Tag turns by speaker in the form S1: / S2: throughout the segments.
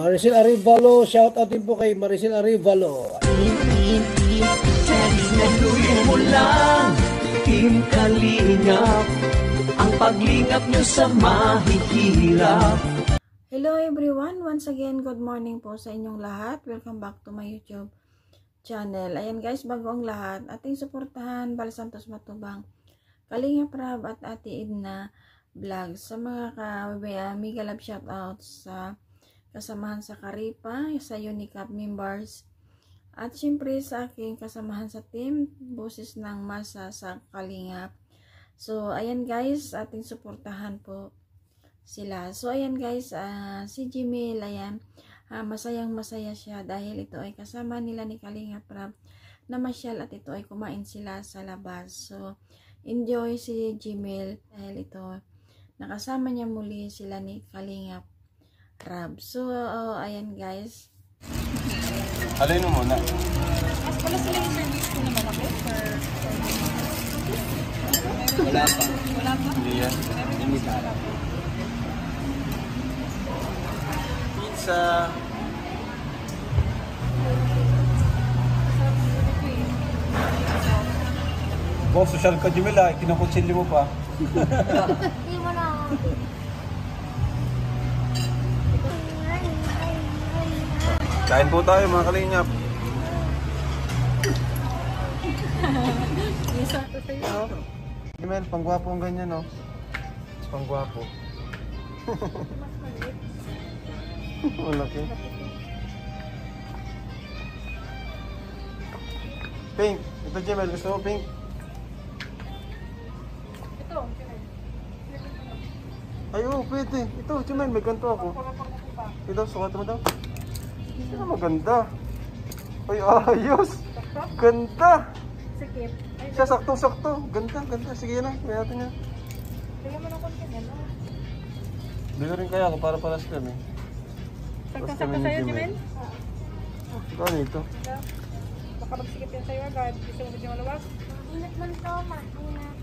S1: Maricel Arevalo, shout out din po kay Maricel Arevalo.
S2: Text mo lang, Team Kalingap, ang paglingap nyo sa mahihirap.
S3: Hello everyone, once again, good morning po sa inyong lahat. Welcome back to my YouTube channel. Ayan guys, bago ang lahat, ating suportahan Bal Santos Matubang, Kalingap Rab at Ate Edna Vlog. Sa mga mega love shoutouts sa kasamahan sa Karipa, sa Unicap members, at syempre sa aking kasamahan sa team Boses ng Masa sa Kalingap. So ayan guys, ating suportahan po sila. So ayan guys, si Jimmy, ayan, masayang masaya siya dahil ito ay kasama nila ni Kalingap Rab na masyal at ito ay kumain sila sa labas. So enjoy si Jimmy dahil ito nakasama niya muli sila ni Kalingap Rab. So ayan guys,
S4: alin mo muna.
S5: Wala sila yung service ko na malaki for
S4: Wala pa.
S5: wala pa?
S4: Hindi yan. Limitado. Pizza. Bong, social ka Jumila, kinakutsilyo mo pa.
S6: Hindi mo na ako.
S4: Kain po tayo mga kalingap.
S5: Isa to sa'yo.
S4: Jumel, pangwapo ang ganyan, no? Pangwapo. Malaki. Pink. Ito Jumel, gusto mo pink?
S5: Ito.
S4: Ay, oo, pwede. Ito, Jumel, may ganito ako. Ito, sukat mo daw. Ito, maganda. Ay, ayos. Ganda.
S5: Sikip.
S4: Siya, sakto-sakto. Ganda, ganda. Sige na, may natin yan.
S5: Kaya mo ng konti yan.
S4: Bili rin kaya ako para paras kami.
S5: Sakto-sakto sa'yo, Jimel?
S4: Ito, ano ito?
S5: Baka magsikip yan sa'yo agad. Gusto mo medyo malawak?
S6: Ingat man to, maingat.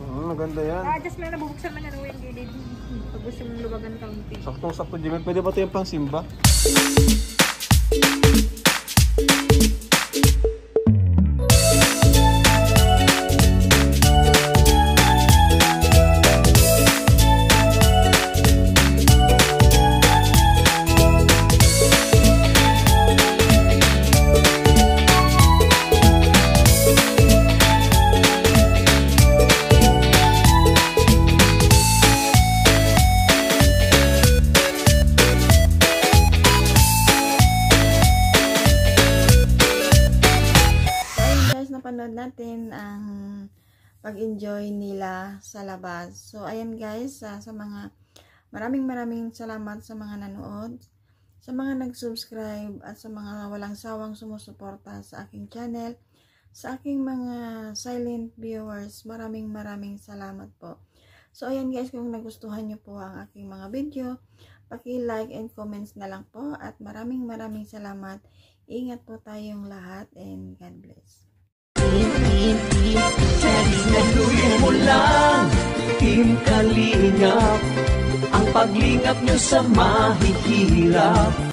S4: Maganda yan.
S5: Just may nabubuksan man yan. Uwing gilid. Pag gusto mong lubagan kaunti.
S4: Saktong-sakto, Jimmy. Pwede ba ito yung pang simba?
S3: napanood natin ang pag-enjoy nila sa labas. So ayan guys, sa mga maraming salamat sa mga nanood, sa mga nag-subscribe at sa mga walang sawang sumusuporta sa aking channel, sa aking mga silent viewers. Maraming salamat po. So ayan guys, kung nagustuhan nyo po ang aking mga video, paki-like and comments na lang po, at maraming salamat. Ingat po tayong lahat and God bless.
S2: Text mo lang, Team Kalingap, ang paglingap nyo sa mahihirap.